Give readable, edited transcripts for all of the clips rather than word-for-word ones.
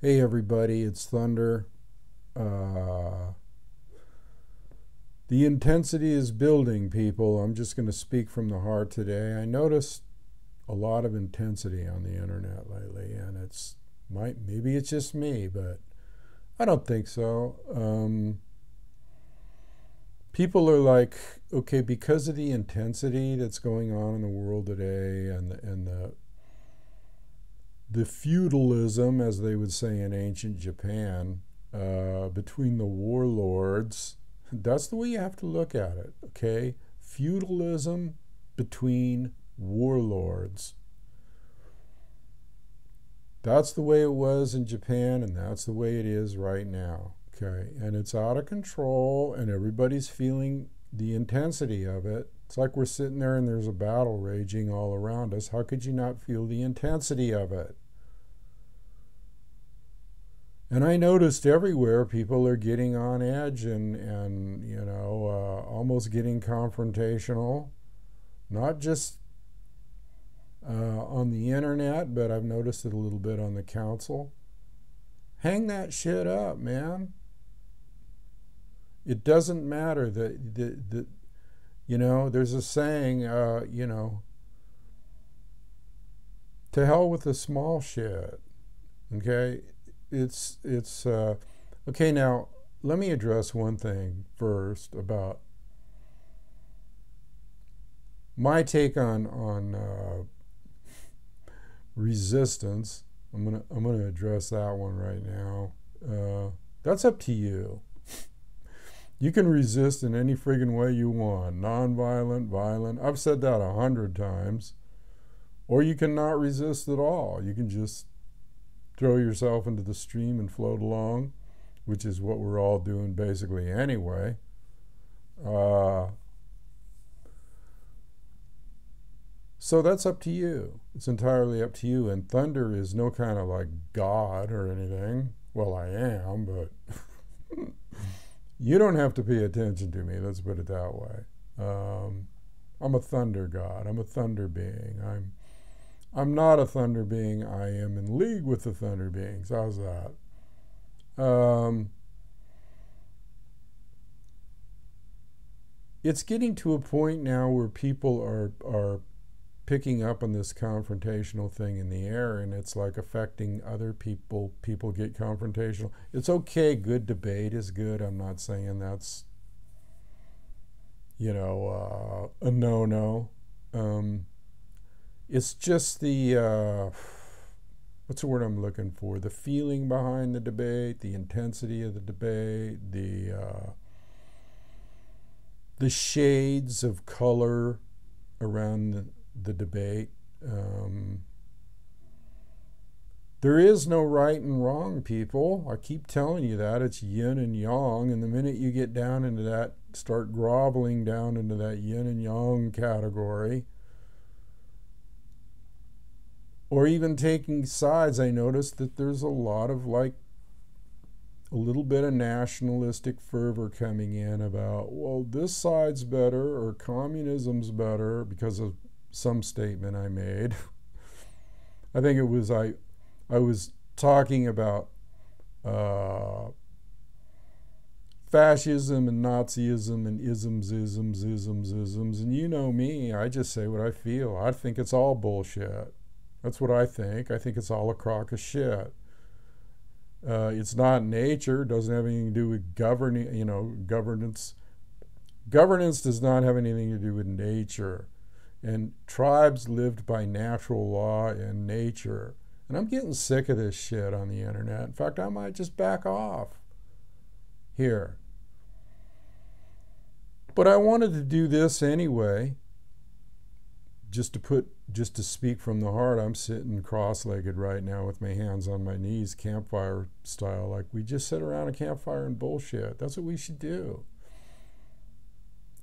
Hey everybody, it's Thunder. Uh, the intensity is building, people. I'm just going to speak from the heart today. I noticed a lot of intensity on the internet lately, and maybe it's just me, but I don't think so. People are like, okay, because of the intensity that's going on in the world today, and the feudalism, as they would say in ancient Japan, between the warlords. That's the way you have to look at it, okay? Feudalism between warlords. That's the way it was in Japan, and that's the way it is right now, okay? And it's out of control, and everybody's feeling the intensity of it. It's like we're sitting there and there's a battle raging all around us. How could you not feel the intensity of it? And I noticed everywhere people are getting on edge and almost getting confrontational. Not just on the internet, but I've noticed it a little bit on the council. Hang that shit up, man. It doesn't matter that there's a saying, to hell with the small shit. Okay? It's okay. Now let me address one thing first about my take on resistance. I'm gonna address that one right now. That's up to you. You can resist in any friggin' way you want, non-violent, violent. I've said that 100 times. Or you can not resist at all. You can just throw yourself into the stream and float along, which is what we're all doing basically anyway. So that's up to you. It's entirely up to you. And Thunder is no kind of like God or anything. Well, I am, but you don't have to pay attention to me. Let's put it that way. I'm a thunder god. I'm a thunder being. I'm not a thunder being. I am in league with the thunder beings. How's that? It's getting to a point now where people are picking up on this confrontational thing in the air, and it's like affecting other people. People get confrontational. It's okay. Good debate is good. I'm not saying that's, a no-no. It's just what's the word I'm looking for? The feeling behind the debate, the intensity of the debate, the shades of color around the debate. There is no right and wrong, people. I keep telling you that. It's yin and yang, and the minute you get down into that, start groveling down into that yin and yang category, or even taking sides, I noticed that there's a lot of a little bit of nationalistic fervor coming in about, well, this side's better or communism's better because of some statement I made. I think it was I was talking about fascism and Nazism and isms, and you know me, I just say what I feel. I think it's all bullshit. That's what I think. I think it's all a crock of shit. It's not nature. Doesn't have anything to do with governance. Governance does not have anything to do with nature. And tribes lived by natural law and nature. And I'm getting sick of this shit on the internet. In fact, I might just back off here. But I wanted to do this anyway, just to speak from the heart. I'm sitting cross-legged right now with my hands on my knees, campfire style, like we just sit around a campfire and bullshit. That's what we should do.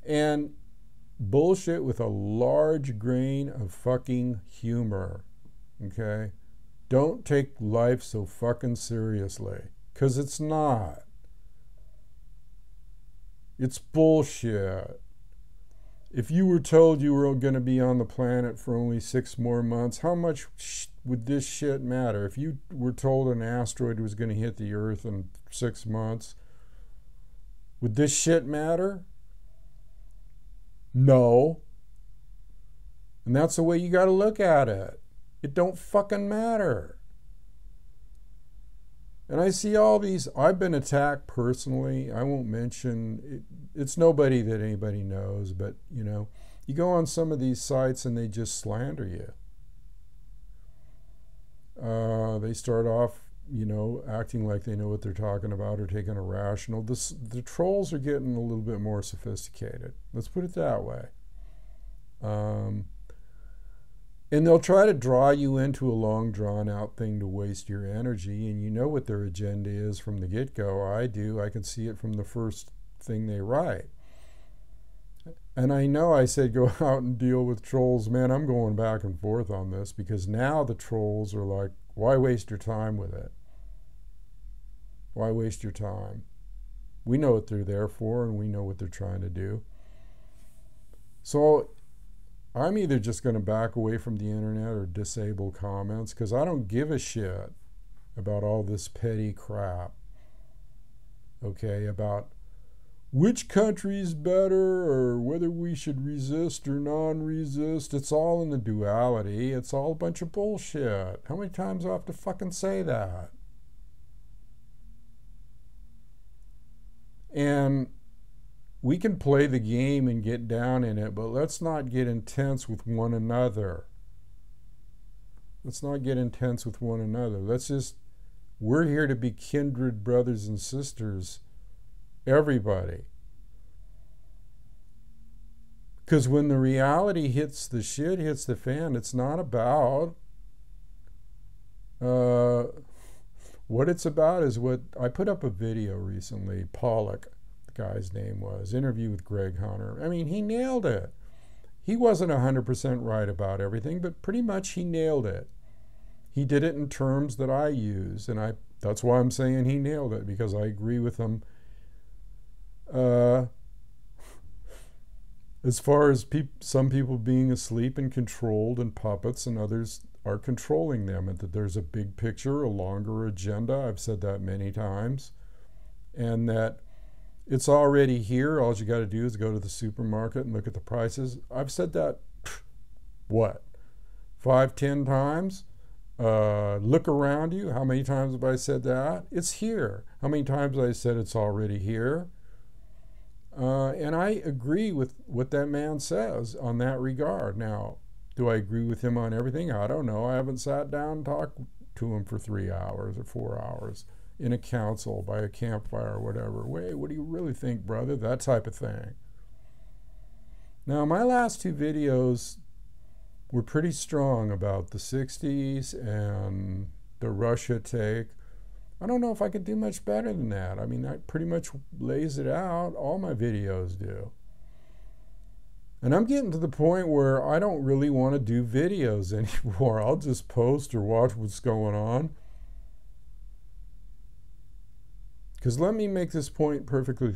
And bullshit with a large grain of fucking humor, okay? Don't take life so fucking seriously, because it's not. It's bullshit. If you were told you were going to be on the planet for only 6 more months, how much would this shit matter? If you were told an asteroid was going to hit the Earth in 6 months, would this shit matter? No. And that's the way you got to look at it. It don't fucking matter. And I see all these, I've been attacked personally. I won't mention, it's nobody that anybody knows, but you know, you go on some of these sites and they just slander you. They start off, you know, acting like they know what they're talking about or taking a rational. The trolls are getting a little bit more sophisticated. Let's put it that way. And they'll try to draw you into a long, drawn-out thing to waste your energy, and you know what their agenda is from the get-go. I do. I can see it from the first thing they write. And I know I said go out and deal with trolls. Man, I'm going back and forth on this because now the trolls are like, why waste your time with it? Why waste your time? We know what they're there for, and we know what they're trying to do. So I'm either just going to back away from the internet or disable comments because I don't give a shit about all this petty crap. Okay, about which country's better or whether we should resist or non-resist. It's all in the duality. It's all a bunch of bullshit. How many times do I have to fucking say that? And we can play the game and get down in it, but let's not get intense with one another. Let's not get intense with one another. We're here to be kindred brothers and sisters, everybody. Because when the reality hits the shit, hits the fan, it's not about, what it's about is what, I put up a video recently, Pollock, guy's name was, interview with Greg Hunter. I mean, he nailed it. He wasn't 100% right about everything, but pretty much he nailed it. He did it in terms that I use, and that's why I'm saying he nailed it, because I agree with him. As far as some people being asleep and controlled and puppets, and others are controlling them, and that there's a big picture, a longer agenda. I've said that many times. And that it's already here. All you got to do is go to the supermarket and look at the prices. I've said that, what, 5, 10 times? Look around you. How many times have I said that? It's here. How many times have I said it's already here? And I agree with what that man says on that regard. Now, do I agree with him on everything? I don't know. I haven't sat down and talked to him for 3 hours or 4 hours in a council by a campfire or whatever. Wait, what do you really think, brother? That type of thing. Now, my last 2 videos were pretty strong about the 60s and the Russia take. I don't know if I could do much better than that. I mean, that pretty much lays it out. All my videos do. And I'm getting to the point where I don't really want to do videos anymore. I'll just post or watch what's going on. Because let me make this point perfectly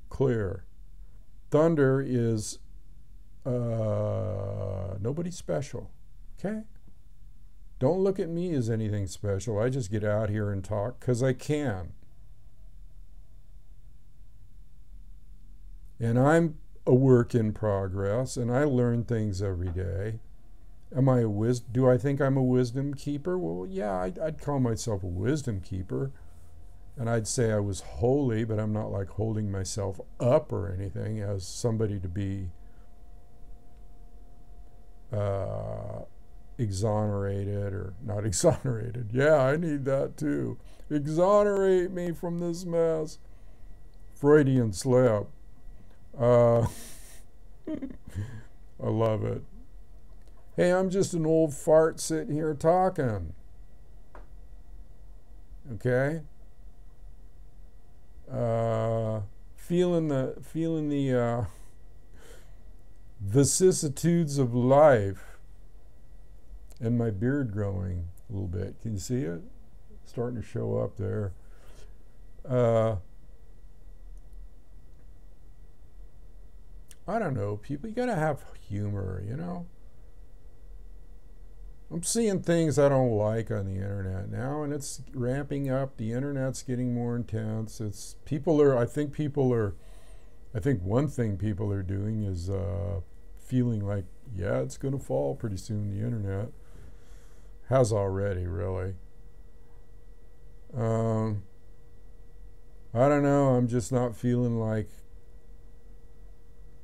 clear. Thunder is nobody special, okay? Don't look at me as anything special. I just get out here and talk because I can. And I'm a work in progress, and I learn things every day. Do I think I'm a wisdom keeper? Well, yeah, I'd call myself a wisdom keeper. And I'd say I was holy, but I'm not like holding myself up or anything as somebody to be exonerated or not exonerated. Yeah, I need that too. Exonerate me from this mess. Freudian slip. I love it. Hey, I'm just an old fart sitting here talking. Okay? Feeling the vicissitudes of life, and my beard growing a little bit. Can you see it? Starting to show up there. I don't know, people, you gotta have humor, you know? I'm seeing things I don't like on the internet now, and it's ramping up. The internet's getting more intense. I think one thing people are doing is feeling like, yeah, it's going to fall pretty soon, the internet. Has already, really. Um, I don't know, I'm just not feeling like,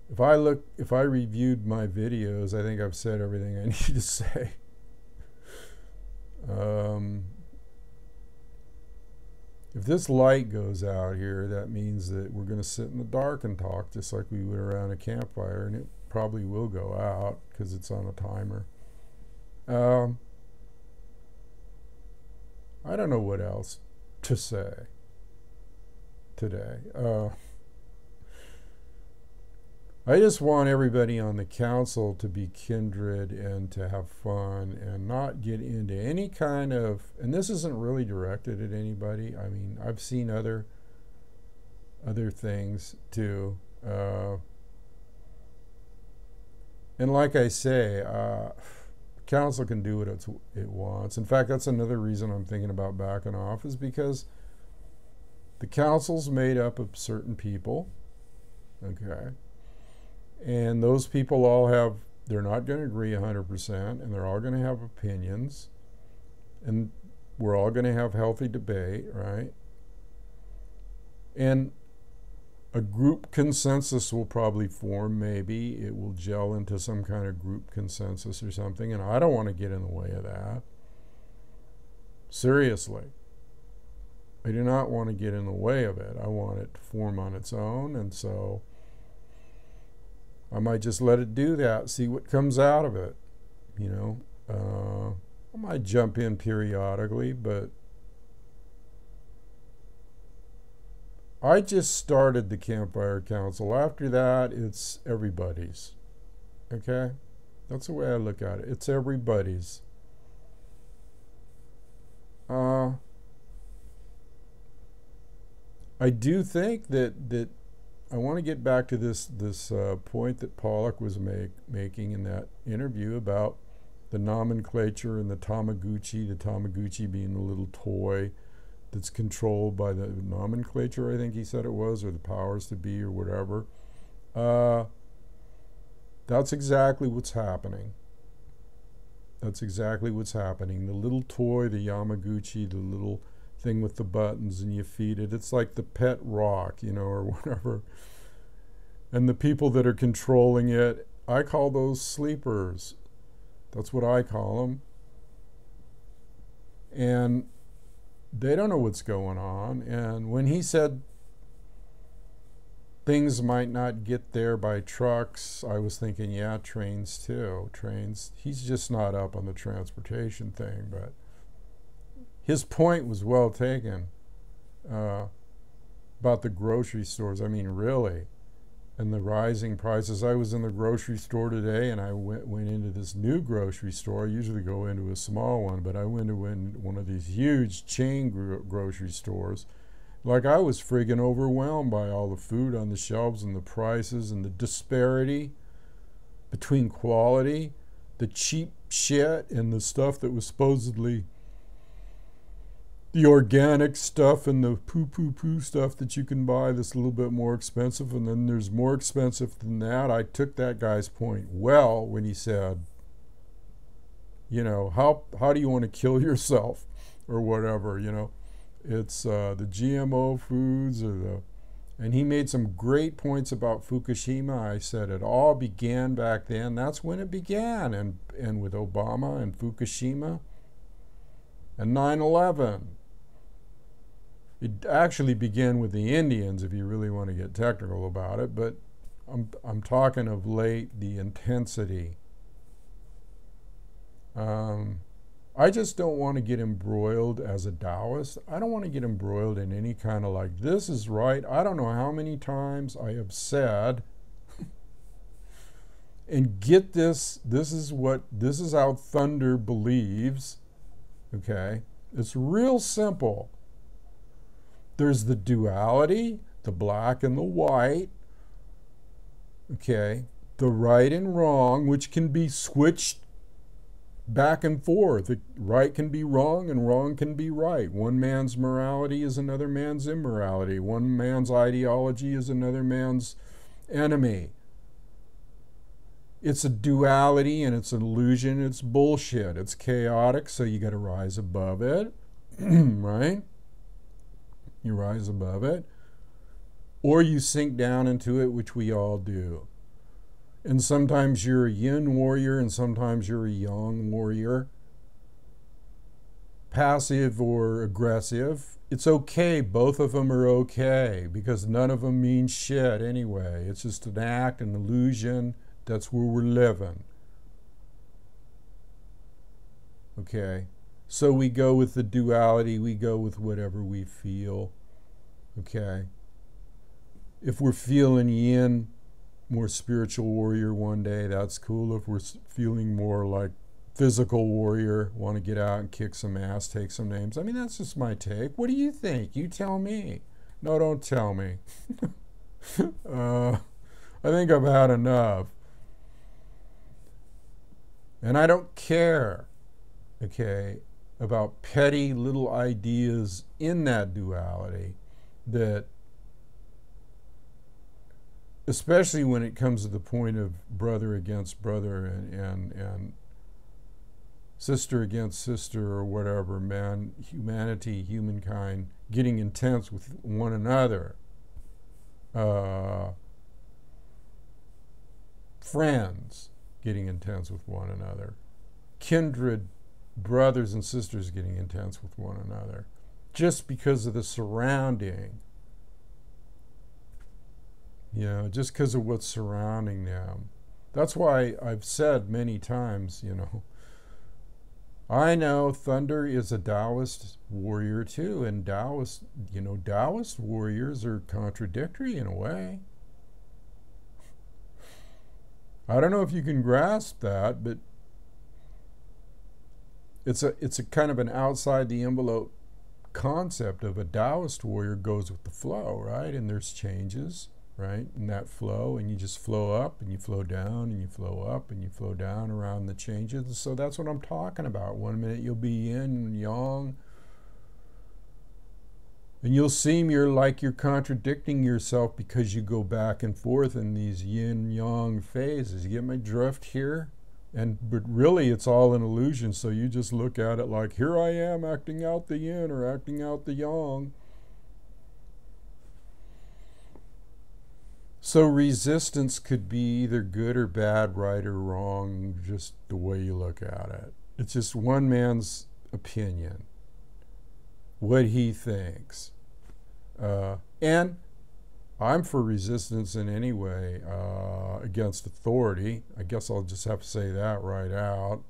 if I reviewed my videos, I think I've said everything I need to say. Um, if this light goes out here, that means that we're going to sit in the dark and talk just like we would around a campfire, and it probably will go out because it's on a timer. Um, I don't know what else to say today. I just want everybody on the council to be kindred and to have fun and not get into any kind of, and this isn't really directed at anybody. I mean, I've seen other things too. And like I say, council can do what it wants. In fact, that's another reason I'm thinking about backing off, is because the council's made up of certain people, okay? And those people they're not going to agree 100%, and they're all going to have opinions, and we're all going to have healthy debate, right? And a group consensus will probably form, maybe. It will gel into some kind of group consensus or something, and I don't want to get in the way of that. Seriously. I do not want to get in the way of it. I want it to form on its own, and so I might just let it do that, see what comes out of it, you know. I might jump in periodically, but I just started the Campfire Council. After that, it's everybody's, okay? That's the way I look at it. It's everybody's. I do think that I want to get back to this point that Pollock was making in that interview about the nomenclature and the Tamagotchi being the little toy that's controlled by the nomenclature, I think he said it was, or the powers to be, or whatever. That's exactly what's happening. That's exactly what's happening. The little toy, the Yamaguchi, the little thing with the buttons, and you feed it. It's like the pet rock, you know, or whatever. And the people that are controlling it, I call those sleepers. That's what I call them. And they don't know what's going on. And when he said things might not get there by trucks, I was thinking, yeah, trains too. Trains. He's just not up on the transportation thing, but his point was well taken about the grocery stores. I mean, really. And the rising prices. I was in the grocery store today, and I went into this new grocery store. I usually go into a small one, but I went to one of these huge chain grocery stores. Like, I was friggin' overwhelmed by all the food on the shelves and the prices and the disparity between quality, the cheap shit and the stuff that was supposedly the organic stuff and the poo stuff that you can buy that's a little bit more expensive, and then there's more expensive than that. I took that guy's point well when he said, you know, how do you want to kill yourself or whatever, you know. It's the GMO foods and he made some great points about Fukushima. I said it all began back then. That's when it began, and with Obama and Fukushima and 9/11. It actually began with the Indians, if you really want to get technical about it, but I'm talking of late, the intensity. I just don't want to get embroiled as a Taoist. I don't want to get embroiled in any kind of like, this is right. I don't know how many times I have said, and get this is how Thunder believes, okay? It's real simple. There's the duality, the black and the white, Okay, the right and wrong, which can be switched back and forth. Right can be wrong and wrong can be right. One man's morality is another man's immorality. One man's ideology is another man's enemy. It's a duality and it's an illusion. It's bullshit. It's chaotic, so you got to rise above it, right? You rise above it. Or you sink down into it, which we all do. And sometimes you're a yin warrior and sometimes you're a yang warrior. Passive or aggressive. It's okay. Both of them are okay because none of them mean shit anyway. It's just an act, an illusion. That's where we're living. Okay? So we go with the duality. We go with whatever we feel. Okay? If we're feeling yin, more spiritual warrior one day, that's cool. If we're feeling more like physical warrior, want to get out and kick some ass, take some names. I mean, that's just my take. What do you think? You tell me. No, don't tell me. I think I've had enough. And I don't care, okay, about petty little ideas in that duality that, especially when it comes to the point of brother against brother and sister against sister or whatever, man, humanity, humankind, getting intense with one another. Friends getting intense with one another. Kindred brothers and sisters getting intense with one another. Just because of the surrounding. You know, just because of what's surrounding them. That's why I've said many times, you know, I know Thunder is a Taoist warrior too, and Taoist warriors are contradictory in a way. I don't know if you can grasp that, but it's a kind of an outside the envelope concept of a Taoist warrior goes with the flow, right? And there's changes, right? In that flow, and you just flow up and you flow down and you flow up and you flow down around the changes. And so that's what I'm talking about. One minute you'll be yin and yang, and you'll seem you're contradicting yourself because you go back and forth in these yin-yang phases. You get my drift here? But really it's all an illusion, so you just look at it like, here I am acting out the yin or acting out the yang. So resistance could be either good or bad, right or wrong, just the way you look at it. It's just one man's opinion, what he thinks. And I'm for resistance in any way against authority. I guess I'll just have to say that right out.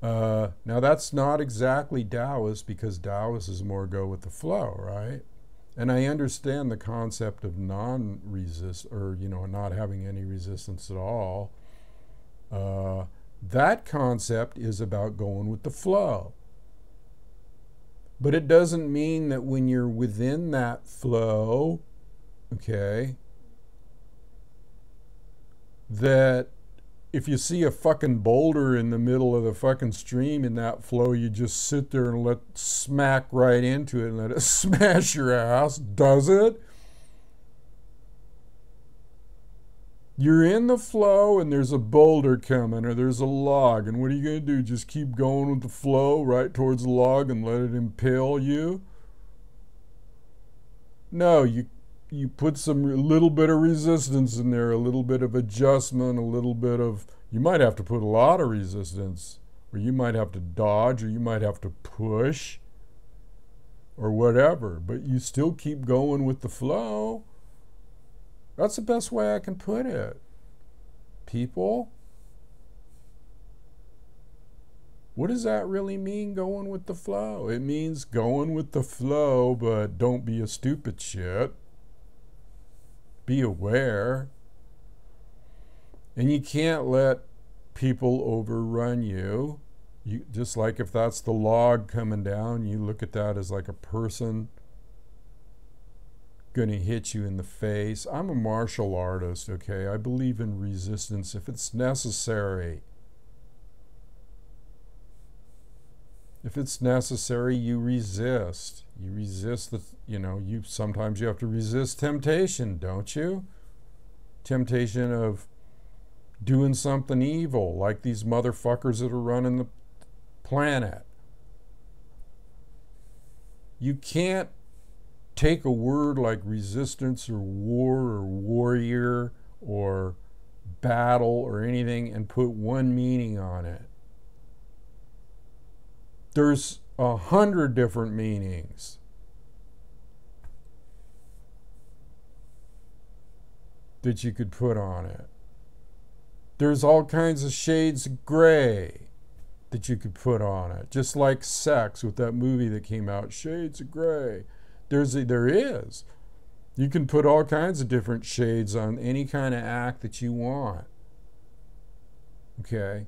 Now that's not exactly Taoist, because Taoist is more go with the flow, right? And I understand the concept of non-resist, or not having any resistance at all. That concept is about going with the flow. But it doesn't mean that when you're within that flow, okay, that if you see a fucking boulder in the middle of the fucking stream in that flow, you just sit there and let smack right into it and let it smash your ass. Does it? You're in the flow and there's a boulder coming or there's a log, and what are you going to do? Just keep going with the flow right towards the log and let it impale you? No, you put a little bit of resistance in there, a little bit of adjustment, you might have to put a lot of resistance, or you might have to dodge, or you might have to push, or whatever, but you still keep going with the flow. That's the best way I can put it. People, what does that really mean, going with the flow? It means going with the flow, but don't be a stupid shit. Be aware. And you can't let people overrun you. Just like if that's the log coming down, you look at that as like a person going to hit you in the face. I'm a martial artist, okay? I believe in resistance if it's necessary. If it's necessary, you resist. You resist the, sometimes you have to resist temptation, don't you? Temptation of doing something evil, like these motherfuckers that are running the planet. You can't take a word like resistance or war or warrior or battle or anything and put one meaning on it. There's 100 different meanings. That you could put on it. There's all kinds of shades of gray that you could put on it. Just like sex with that movie that came out, Shades of Gray. There is. You can put all kinds of different shades on any kind of act that you want. Okay?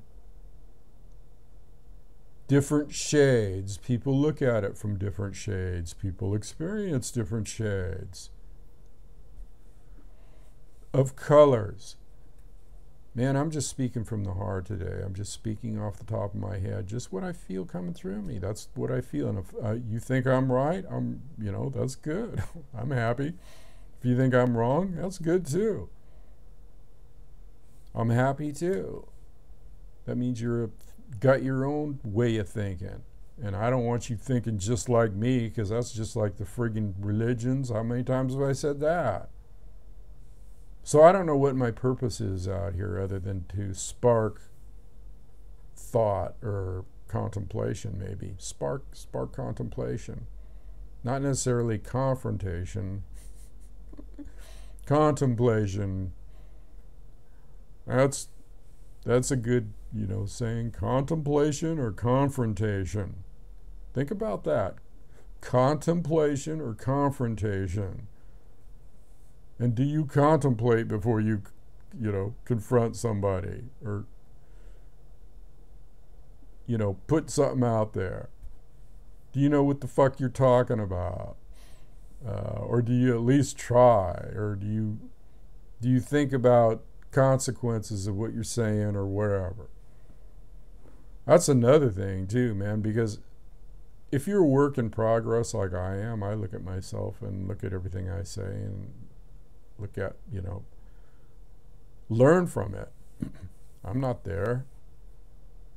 Different shades. People look at it from different shades. People experience different shades of colors. Man, I'm just speaking from the heart today. I'm just speaking off the top of my head, just what I feel coming through me. That's what I feel. And if you think I'm right, that's good. I'm happy. If you think I'm wrong, that's good too. I'm happy too. That means you've got your own way of thinking. And I don't want you thinking just like me, because that's just like the friggin' religions. How many times have I said that? So I don't know what my purpose is out here other than to spark thought or contemplation, maybe. Spark contemplation. Not necessarily confrontation. Contemplation. That's a good, saying. Contemplation or confrontation. Think about that. Contemplation or confrontation. And do you contemplate before you, confront somebody or, put something out there? Do you know what the fuck you're talking about? Or do you at least try? Or do you think about consequences of what you're saying or wherever? That's another thing too, man, because if you're a work in progress like I am, I look at myself and look at everything I say and look at, learn from it. I'm not there.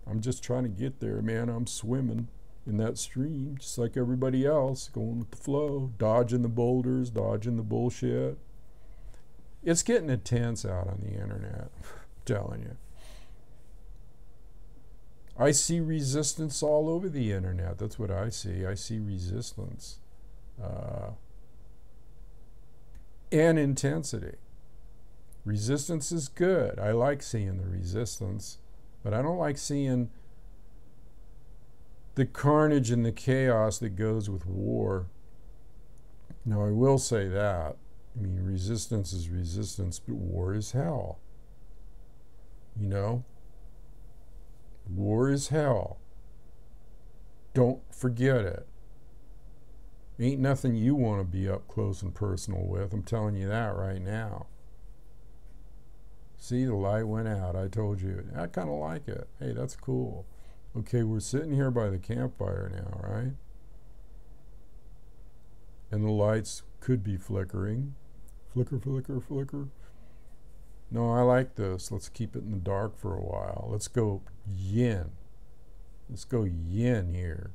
I'm just trying to get there, man. I'm swimming in that stream, just like everybody else, going with the flow, dodging the boulders, dodging the bullshit. It's getting intense out on the internet, I'm telling you. I see resistance all over the internet. That's what I see. I see resistance. And intensity. Resistance is good. I like seeing the resistance, but I don't like seeing the carnage and the chaos that goes with war. Now, I will say that. I mean, resistance is resistance, but war is hell. War is hell. Don't forget it. Ain't nothing you want to be up close and personal with. I'm telling you that right now. See, the light went out. I told you. I kind of like it. Hey, that's cool. Okay, we're sitting here by the campfire now, right? And the lights could be flickering. Flicker, flicker, flicker. No, I like this. Let's keep it in the dark for a while. Let's go yin. Let's go yin here.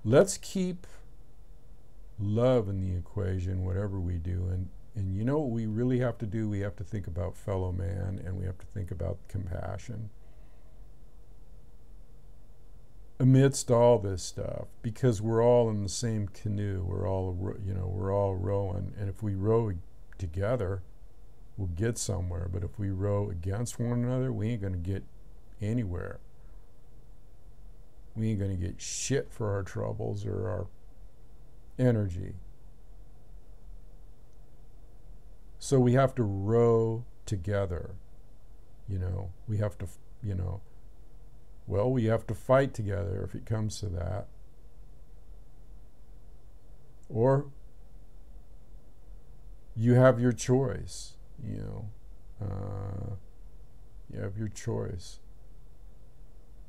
Let's keep love in the equation, whatever we do. And you know what we really have to do? We have to think about fellow man, and we have to think about compassion amidst all this stuff, because we're all in the same canoe. We're all rowing, and if we row together, we'll get somewhere. But if we row against one another, we ain't going to get anywhere. We ain't going to get shit for our troubles or our energy. So we have to row together. We have to, Well, we have to fight together if it comes to that. Or you have your choice, you have your choice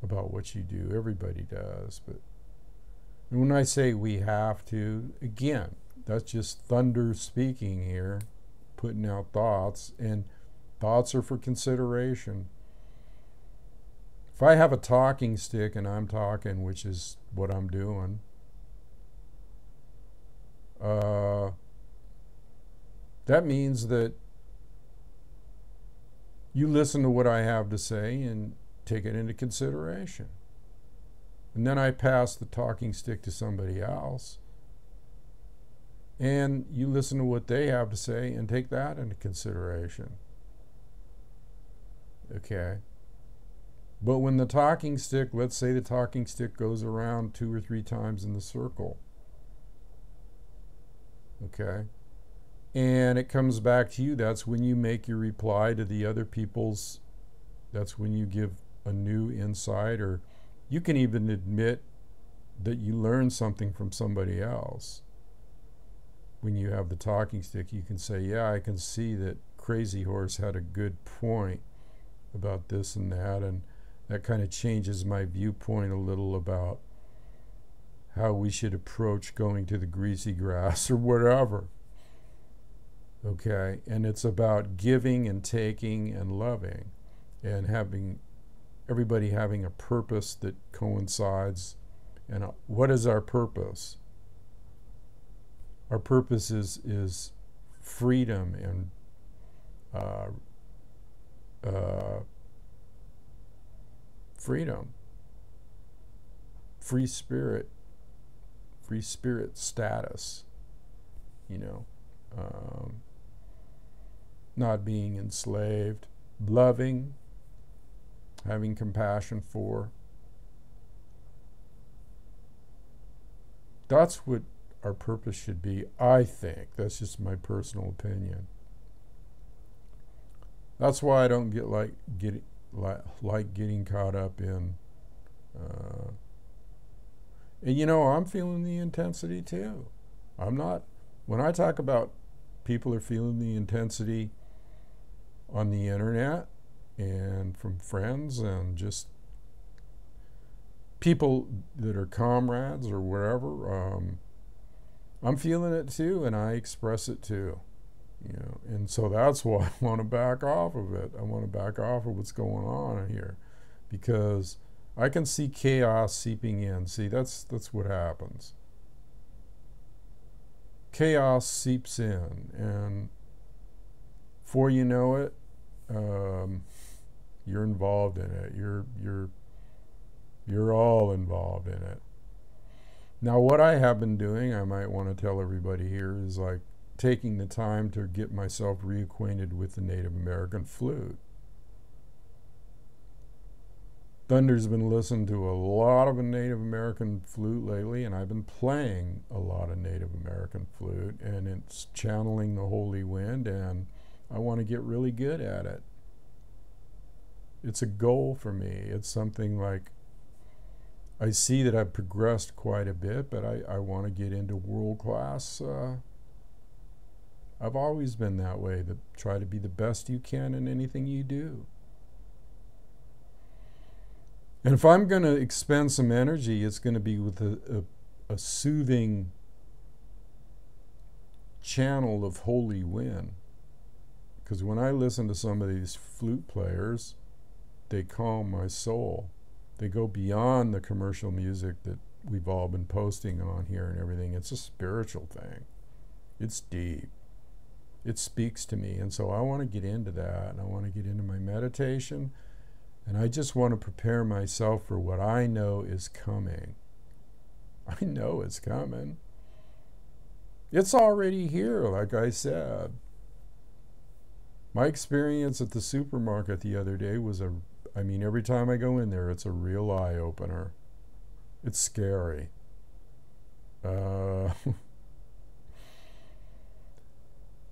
about what you do. Everybody does. But when I say we have to, again, that's just thunder speaking here, putting out thoughts, and thoughts are for consideration. If I have a talking stick and I'm talking, which is what I'm doing, that means that you listen to what I have to say and take it into consideration. And then I pass the talking stick to somebody else, and you listen to what they have to say and take that into consideration. Okay? But when the talking stick, let's say the talking stick goes around 2 or 3 times in the circle, okay, and it comes back to you, that's when you make your reply to the other people's, that's when you give a new insight, or you can even admit that you learned something from somebody else. When you have the talking stick, you can say, yeah, I can see that Crazy Horse had a good point about this and that, and that kind of changes my viewpoint a little about how we should approach going to the greasy grass or whatever. Okay, and it's about giving and taking and loving, and having everybody having a purpose that coincides. And what is our purpose? Our purpose is freedom and freedom, free spirit status, not being enslaved, loving, having compassion for. That's what our purpose should be, I think. That's just my personal opinion. That's why I don't like getting caught up in and I'm feeling the intensity too. When I talk about people are feeling the intensity on the internet and from friends and just people that are comrades or wherever, I'm feeling it too, and I express it too. And so that's why I want to back off of it. I want to back off of what's going on here, because I can see chaos seeping in. See, that's what happens. Chaos seeps in, and before you know it, you're involved in it. You're all involved in it. Now, what I have been doing, I might want to tell everybody here, is like taking the time to get myself reacquainted with the Native American flute. Thunder's been listening to a lot of a Native American flute lately, and I've been playing a lot of Native American flute, and it's channeling the holy wind, and I want to get really good at it. It's a goal for me. It's something like, I see that I've progressed quite a bit, but I want to get into world class. I've always been that way, to try to be the best you can in anything you do. And if I'm going to expend some energy, it's going to be with a soothing channel of holy wind. Because when I listen to some of these flute players, they calm my soul. They go beyond the commercial music that we've all been posting on here and everything. It's a spiritual thing. It's deep. It speaks to me. And so I want to get into that, and I want to get into my meditation. And I just want to prepare myself for what I know is coming. I know it's coming. It's already here, like I said. My experience at the supermarket the other day was every time I go in there, it's a real eye-opener. It's scary.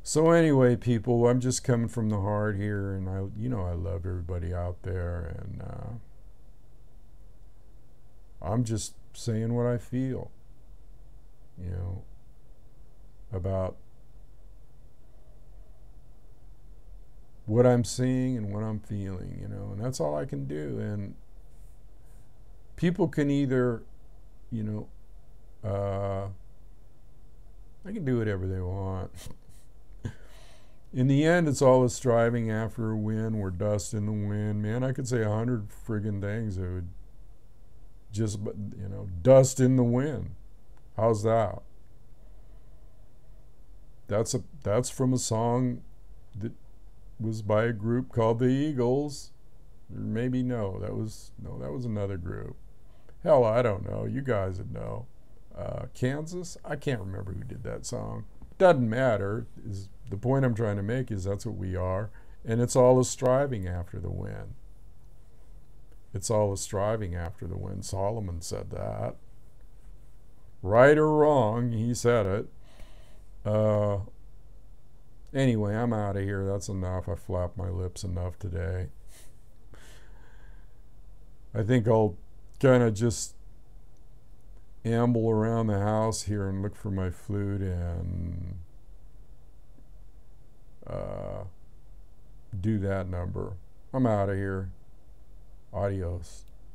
So anyway, people, I'm just coming from the heart here, and I love everybody out there, and I'm just saying what I feel, about what I'm seeing and what I'm feeling, and that's all I can do. And people can either, they can do whatever they want. In the end, it's all a striving after a win. We're dust in the wind. Man, I could say 100 friggin' things that would just, dust in the wind. How's that? That's from a song that was by a group called the Eagles. Or maybe that was another group. Hell, I don't know. You guys would know. Kansas? I can't remember who did that song. Doesn't matter. The point I'm trying to make is that's what we are. And it's all a striving after the win. It's all a striving after the win. Solomon said that. Right or wrong, he said it. Anyway, I'm out of here. That's enough. I flapped my lips enough today. I think I'll kind of just amble around the house here and look for my flute and do that number. I'm out of here. Adios.